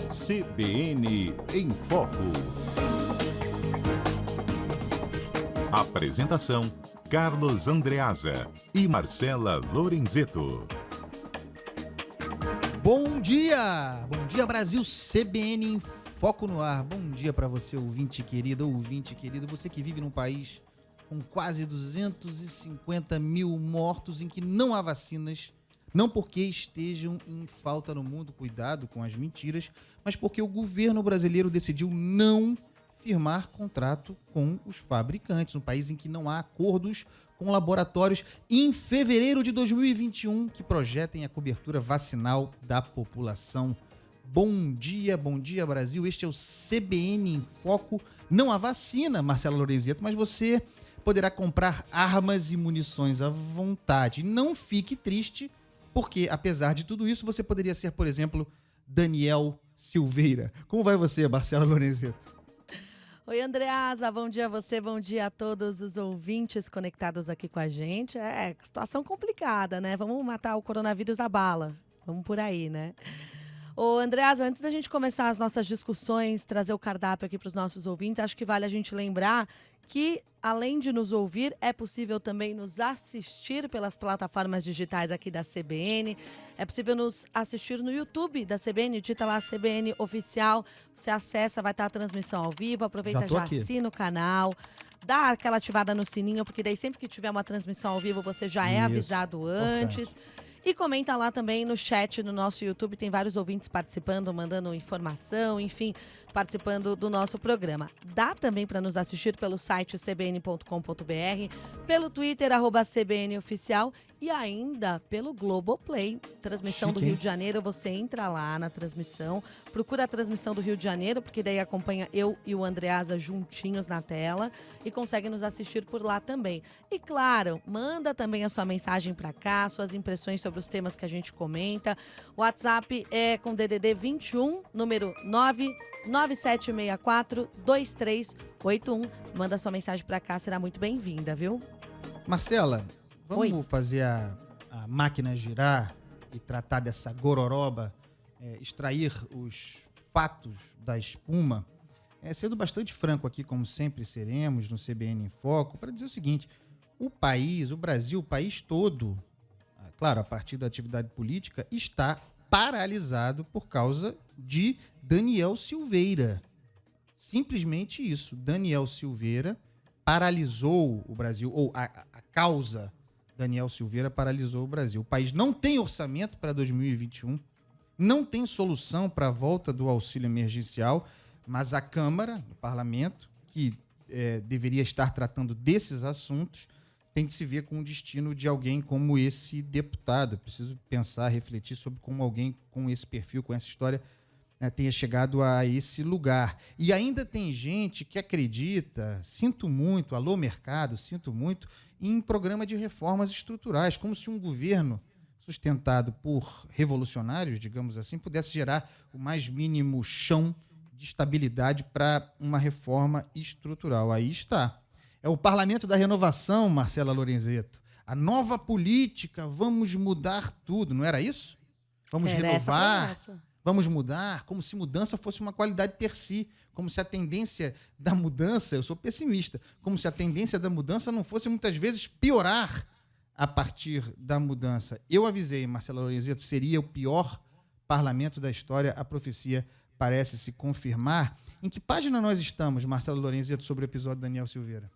CBN em Foco. Apresentação: Carlos Andreasa e Marcela Lorenzetto. Bom dia! Bom dia, Brasil! CBN em Foco no ar. Bom dia para você, ouvinte querido, você que vive num país com quase 250 mil mortos em que não há vacinas, não porque estejam em falta no mundo, cuidado com as mentiras, mas porque o governo brasileiro decidiu não firmar contrato com os fabricantes, um país em que não há acordos com laboratórios em fevereiro de 2021 que projetem a cobertura vacinal da população. Bom dia Brasil, este é o CBN em Foco. Não há vacina, Marcela Lorenzetto, mas você poderá comprar armas e munições à vontade. Não fique triste, porque apesar de tudo isso, você poderia ser, por exemplo, Daniel Silveira. Como vai você, Marcela Lorenzetto? Oi, Andreasa, bom dia a você, bom dia a todos os ouvintes conectados aqui com a gente. Situação complicada, né? Vamos matar o coronavírus na bala. Vamos por aí, né? Ô, Andreasa, antes da gente começar as nossas discussões, trazer o cardápio aqui para os nossos ouvintes, acho que vale a gente lembrar que, além de nos ouvir, é possível também nos assistir pelas plataformas digitais aqui da CBN. É possível nos assistir no YouTube da CBN, digita lá CBN Oficial. Você acessa, vai estar a transmissão ao vivo, aproveita, já assina o canal. Dá aquela ativada no sininho, porque daí sempre que tiver uma transmissão ao vivo, você já é avisado antes. E comenta lá também no chat no nosso YouTube, tem vários ouvintes participando, mandando informação, enfim, participando do nosso programa. Dá também para nos assistir pelo site cbn.com.br, pelo Twitter, @CBNOficial e ainda pelo Globoplay. Transmissão do Rio de Janeiro, você entra lá na transmissão, procura a transmissão do Rio de Janeiro, porque daí acompanha eu e o Andreasa juntinhos na tela e consegue nos assistir por lá também. E claro, manda também a sua mensagem para cá, suas impressões sobre os temas que a gente comenta. O WhatsApp é com DDD 21, número 997642381. Manda sua mensagem para cá, será muito bem-vinda, viu? Marcela, vamos fazer a máquina girar e tratar dessa gororoba, extrair os fatos da espuma. Sendo bastante franco aqui, como sempre seremos no CBN em Foco, para dizer o seguinte: o Brasil, o país todo, claro, a partir da atividade política, está paralisado por causa de Daniel Silveira. Simplesmente isso. Daniel Silveira paralisou o Brasil, ou a causa Daniel Silveira paralisou o Brasil. O país não tem orçamento para 2021, não tem solução para a volta do auxílio emergencial, mas a Câmara, o Parlamento, que deveria estar tratando desses assuntos, tem de se ver com o destino de alguém como esse deputado. Eu preciso pensar, refletir sobre como alguém com esse perfil, com essa história, tenha chegado a esse lugar. E ainda tem gente que acredita, sinto muito, alô mercado, sinto muito, em programa de reformas estruturais, como se um governo sustentado por revolucionários, digamos assim, pudesse gerar o mais mínimo chão de estabilidade para uma reforma estrutural. Aí está. É o Parlamento da Renovação, Marcela Lorenzetto. A nova política, vamos mudar tudo, não era isso? Vamos renovar, vamos mudar, como se mudança fosse uma qualidade per si, como se a tendência da mudança, eu sou pessimista, como se a tendência da mudança não fosse muitas vezes piorar a partir da mudança. Eu avisei, Marcela Lorenzetto, seria o pior parlamento da história, a profecia parece se confirmar. Em que página nós estamos, Marcela Lorenzetto, sobre o episódio Daniel Silveira?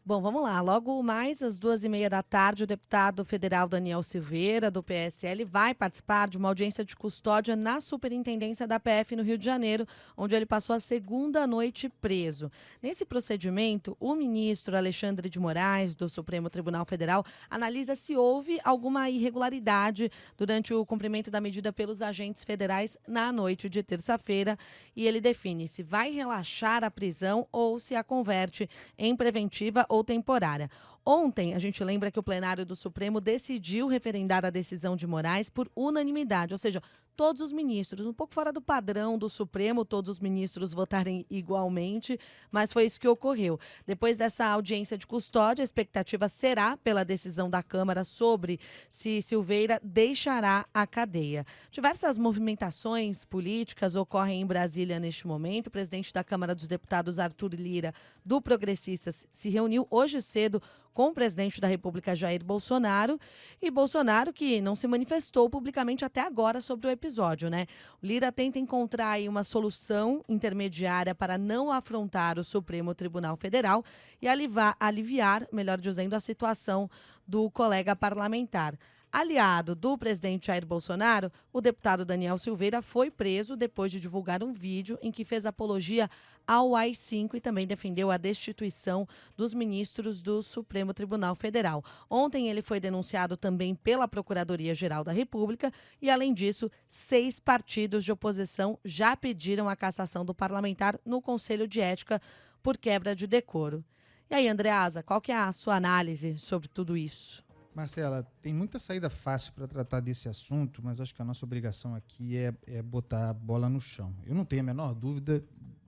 Bom, vamos lá. Logo mais às 14h30, o deputado federal Daniel Silveira, do PSL, vai participar de uma audiência de custódia na Superintendência da PF no Rio de Janeiro, onde ele passou a segunda noite preso. Nesse procedimento, o ministro Alexandre de Moraes, do Supremo Tribunal Federal, analisa se houve alguma irregularidade durante o cumprimento da medida pelos agentes federais na noite de terça-feira, e ele define se vai relaxar a prisão ou se a converte em preventiva ou temporária. Ontem, a gente lembra que o plenário do Supremo decidiu referendar a decisão de Moraes por unanimidade, ou seja, todos os ministros, um pouco fora do padrão do Supremo, todos os ministros votarem igualmente, mas foi isso que ocorreu. Depois dessa audiência de custódia, a expectativa será pela decisão da Câmara sobre se Silveira deixará a cadeia. Diversas movimentações políticas ocorrem em Brasília neste momento. O presidente da Câmara dos Deputados, Arthur Lira, do Progressistas, se reuniu hoje cedo com o presidente da República, Jair Bolsonaro, e Bolsonaro que não se manifestou publicamente até agora sobre o episódio, né? O Lira tenta encontrar aí uma solução intermediária para não afrontar o Supremo Tribunal Federal e aliviar, melhor dizendo, a situação do colega parlamentar. Aliado do presidente Jair Bolsonaro, o deputado Daniel Silveira foi preso depois de divulgar um vídeo em que fez apologia ao AI-5 e também defendeu a destituição dos ministros do Supremo Tribunal Federal. Ontem ele foi denunciado também pela Procuradoria-Geral da República e, além disso, 6 partidos de oposição já pediram a cassação do parlamentar no Conselho de Ética por quebra de decoro. E aí, Andreasa, qual que é a sua análise sobre tudo isso? Marcela, tem muita saída fácil para tratar desse assunto, mas acho que a nossa obrigação aqui é botar a bola no chão. Eu não tenho a menor dúvida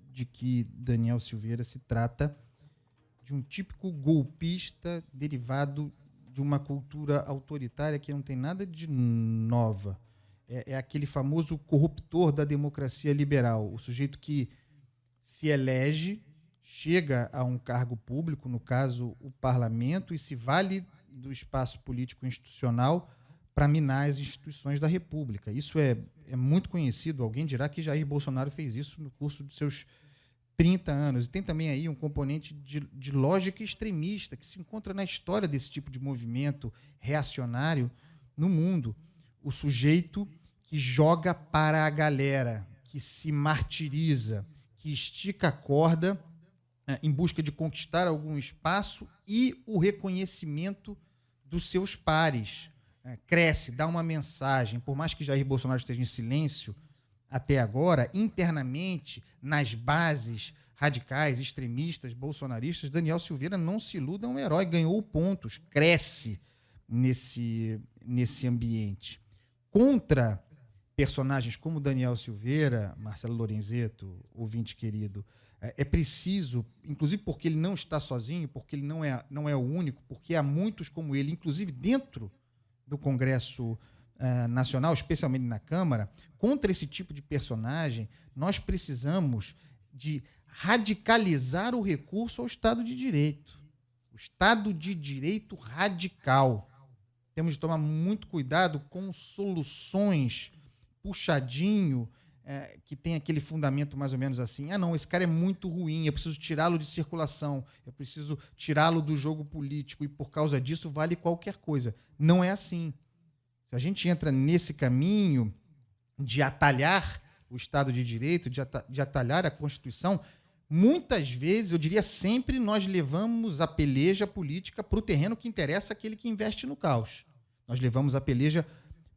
de que Daniel Silveira se trata de um típico golpista derivado de uma cultura autoritária que não tem nada de nova. É aquele famoso corruptor da democracia liberal, o sujeito que se elege, chega a um cargo público, no caso o parlamento, e se vale do espaço político institucional para minar as instituições da República. Isso é muito conhecido. Alguém dirá que Jair Bolsonaro fez isso no curso dos seus 30 anos. E tem também aí um componente de lógica extremista que se encontra na história desse tipo de movimento reacionário no mundo. O sujeito que joga para a galera, que se martiriza, que estica a corda em busca de conquistar algum espaço e o reconhecimento dos seus pares. Cresce, dá uma mensagem, por mais que Jair Bolsonaro esteja em silêncio até agora, internamente, nas bases radicais, extremistas, bolsonaristas, Daniel Silveira, não se iluda, é um herói, ganhou pontos, cresce nesse ambiente. Contra personagens como Daniel Silveira, Marcelo Lorenzeto, ouvinte querido, é preciso, inclusive porque ele não está sozinho, porque ele não é o único, porque há muitos como ele, inclusive dentro do Congresso Nacional, especialmente na Câmara, contra esse tipo de personagem, nós precisamos de radicalizar o recurso ao Estado de Direito. O Estado de Direito radical. Temos de tomar muito cuidado com soluções puxadinho, que tem aquele fundamento mais ou menos assim, não, esse cara é muito ruim, eu preciso tirá-lo de circulação, eu preciso tirá-lo do jogo político e por causa disso vale qualquer coisa. Não é assim. Se a gente entra nesse caminho de atalhar o Estado de Direito, de atalhar a Constituição, muitas vezes, eu diria sempre, nós levamos a peleja política para o terreno que interessa àquele que investe no caos. Nós levamos a peleja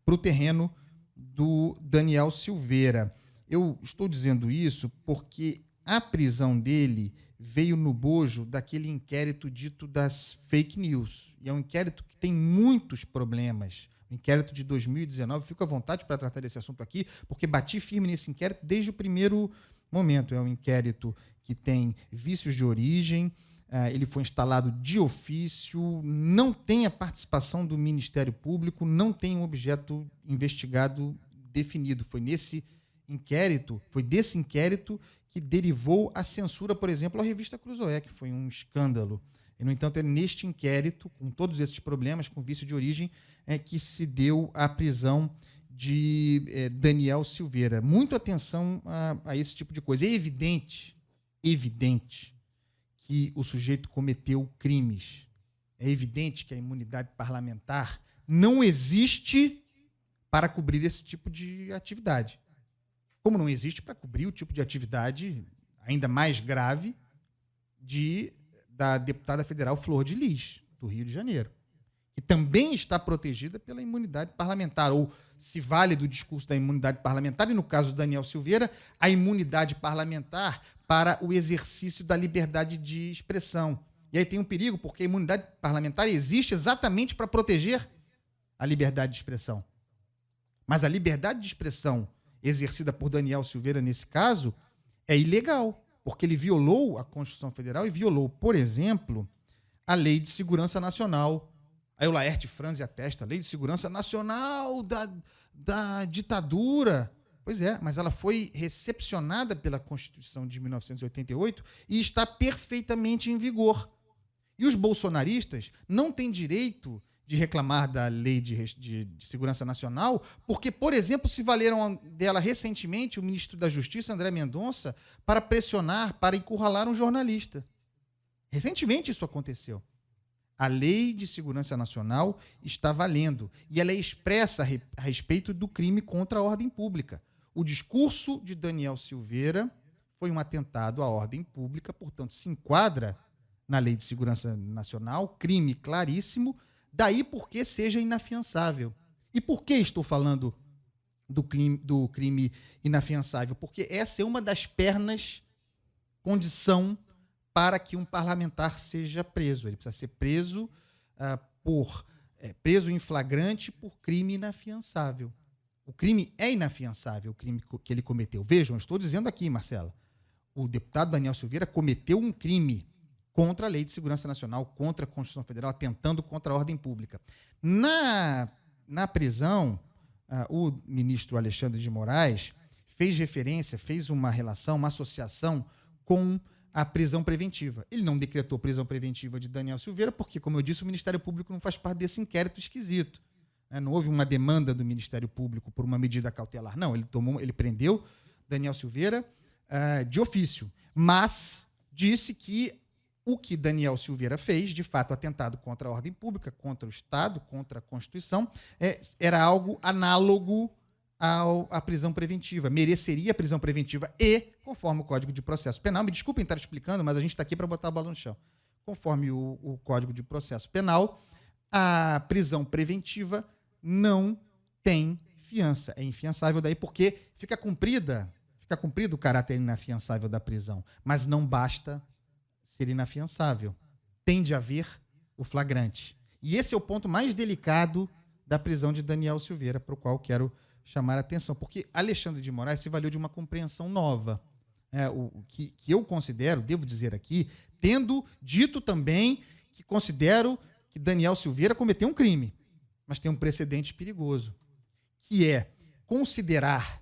para o terreno do Daniel Silveira. Eu estou dizendo isso porque a prisão dele veio no bojo daquele inquérito dito das fake news. E é um inquérito que tem muitos problemas. O inquérito de 2019, fico à vontade para tratar desse assunto aqui, porque bati firme nesse inquérito desde o primeiro momento. É um inquérito que tem vícios de origem, ele foi instalado de ofício, não tem a participação do Ministério Público, não tem um objeto investigado definido. Foi desse inquérito que derivou a censura, por exemplo, à revista Cruzoé, que foi um escândalo. E, no entanto, é neste inquérito, com todos esses problemas, com vício de origem, que se deu a prisão de Daniel Silveira. Muito atenção a esse tipo de coisa. É evidente que o sujeito cometeu crimes. É evidente que a imunidade parlamentar não existe para cobrir esse tipo de atividade. Como não existe para cobrir o tipo de atividade ainda mais grave da deputada federal Flor de Lis, do Rio de Janeiro, que também está protegida pela imunidade parlamentar, ou se vale do discurso da imunidade parlamentar, e no caso do Daniel Silveira, a imunidade parlamentar para o exercício da liberdade de expressão. E aí tem um perigo, porque a imunidade parlamentar existe exatamente para proteger a liberdade de expressão. Mas a liberdade de expressão exercida por Daniel Silveira, nesse caso, é ilegal, porque ele violou a Constituição Federal e violou, por exemplo, a Lei de Segurança Nacional. Aí o Laerte Franzi atesta, a Lei de Segurança Nacional da ditadura. Pois é, mas ela foi recepcionada pela Constituição de 1988 e está perfeitamente em vigor. E os bolsonaristas não têm direito de reclamar da Lei de Segurança Nacional, porque, por exemplo, se valeram dela recentemente o ministro da Justiça, André Mendonça, para pressionar, para encurralar um jornalista. Recentemente isso aconteceu. A Lei de Segurança Nacional está valendo e ela é expressa a respeito do crime contra a ordem pública. O discurso de Daniel Silveira foi um atentado à ordem pública, portanto, se enquadra na Lei de Segurança Nacional, crime claríssimo, daí porque seja inafiançável. E por que estou falando do crime inafiançável? Porque essa é uma das pernas, condição para que um parlamentar seja preso. Ele precisa ser preso preso em flagrante por crime inafiançável. O crime é inafiançável, o crime que ele cometeu. Vejam, eu estou dizendo aqui, Marcela, o deputado Daniel Silveira cometeu um crime contra a Lei de Segurança Nacional, contra a Constituição Federal, atentando contra a ordem pública. Na prisão, o ministro Alexandre de Moraes fez referência, fez uma relação, uma associação com a prisão preventiva. Ele não decretou prisão preventiva de Daniel Silveira porque, como eu disse, o Ministério Público não faz parte desse inquérito esquisito. Não houve uma demanda do Ministério Público por uma medida cautelar. Não, ele prendeu Daniel Silveira de ofício, mas disse que o que Daniel Silveira fez, de fato, atentado contra a ordem pública, contra o Estado, contra a Constituição, era algo análogo à prisão preventiva, mereceria a prisão preventiva e, conforme o Código de Processo Penal, me desculpem estar explicando, mas a gente está aqui para botar a bola no chão, conforme o Código de Processo Penal, a prisão preventiva não tem fiança, é infiançável daí porque fica cumprido o caráter inafiançável da prisão, mas não basta ser inafiançável, tem de haver o flagrante. E esse é o ponto mais delicado da prisão de Daniel Silveira, para o qual quero chamar a atenção, porque Alexandre de Moraes se valeu de uma compreensão nova, que eu considero, devo dizer aqui, tendo dito também que considero que Daniel Silveira cometeu um crime, mas tem um precedente perigoso, que é considerar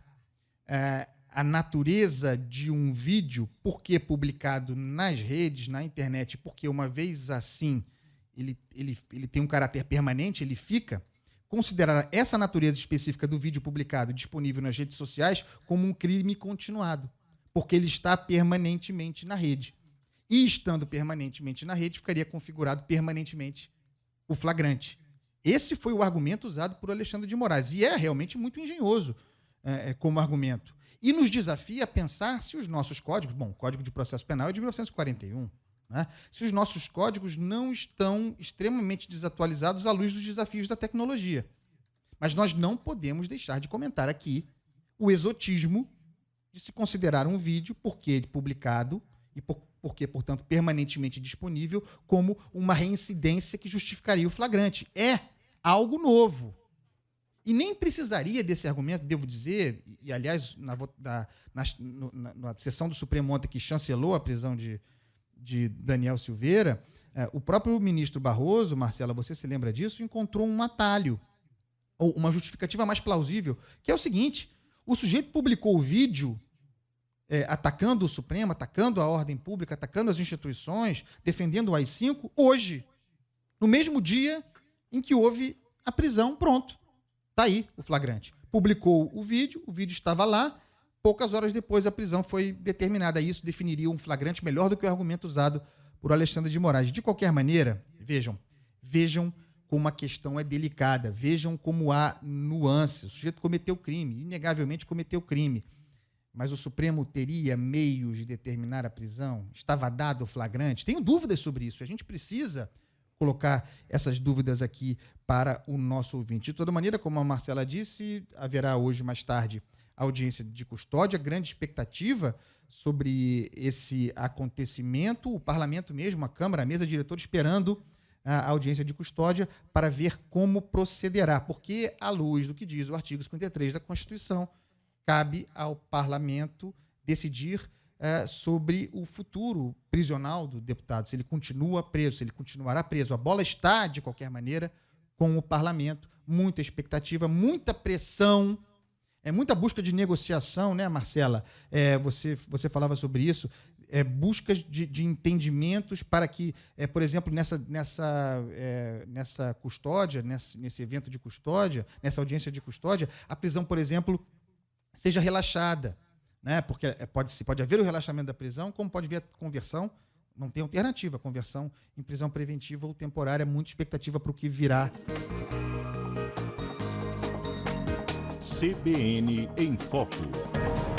a natureza de um vídeo, porque publicado nas redes, na internet, porque uma vez assim ele tem um caráter permanente, ele fica, considerar essa natureza específica do vídeo publicado disponível nas redes sociais como um crime continuado, porque ele está permanentemente na rede. E estando permanentemente na rede, ficaria configurado permanentemente o flagrante. Esse foi o argumento usado por Alexandre de Moraes, e é realmente muito engenhoso como argumento. E nos desafia a pensar se os nossos códigos, o Código de Processo Penal é de 1941, né? Se os nossos códigos não estão extremamente desatualizados à luz dos desafios da tecnologia. Mas nós não podemos deixar de comentar aqui o exotismo de se considerar um vídeo, porque publicado e porque, portanto, permanentemente disponível, como uma reincidência que justificaria o flagrante. É algo novo. E nem precisaria desse argumento, devo dizer, e aliás, na sessão do Supremo ontem que chancelou a prisão de Daniel Silveira, o próprio ministro Barroso, Marcela, você se lembra disso, encontrou um atalho, ou uma justificativa mais plausível, que é o seguinte: o sujeito publicou o vídeo atacando o Supremo, atacando a ordem pública, atacando as instituições, defendendo o AI-5, hoje, no mesmo dia em que houve a prisão, pronto. Está aí o flagrante. Publicou o vídeo estava lá, poucas horas depois a prisão foi determinada. Isso definiria um flagrante melhor do que o argumento usado por Alexandre de Moraes. De qualquer maneira, vejam como a questão é delicada, vejam como há nuances. O sujeito cometeu crime, inegavelmente cometeu crime, mas o Supremo teria meios de determinar a prisão? Estava dado o flagrante? Tenho dúvidas sobre isso. A gente precisa colocar essas dúvidas aqui para o nosso ouvinte. De toda maneira, como a Marcela disse, haverá hoje, mais tarde, audiência de custódia, grande expectativa sobre esse acontecimento, o parlamento mesmo, a Câmara, a mesa diretora, esperando a audiência de custódia para ver como procederá, porque, à luz do que diz o artigo 53 da Constituição, cabe ao parlamento decidir sobre o futuro prisional do deputado, se ele continua preso, se ele continuará preso. A bola está, de qualquer maneira, com o parlamento. Muita expectativa, muita pressão, muita busca de negociação, né, Marcela? Você falava sobre isso, buscas de entendimentos para que, por exemplo, nessa custódia, nesse evento de custódia, nessa audiência de custódia, a prisão, por exemplo, seja relaxada, né? Porque pode haver o relaxamento da prisão, como pode haver a conversão. Não tem alternativa, conversão em prisão preventiva ou temporária, muita expectativa para o que virá. CBN em Foco.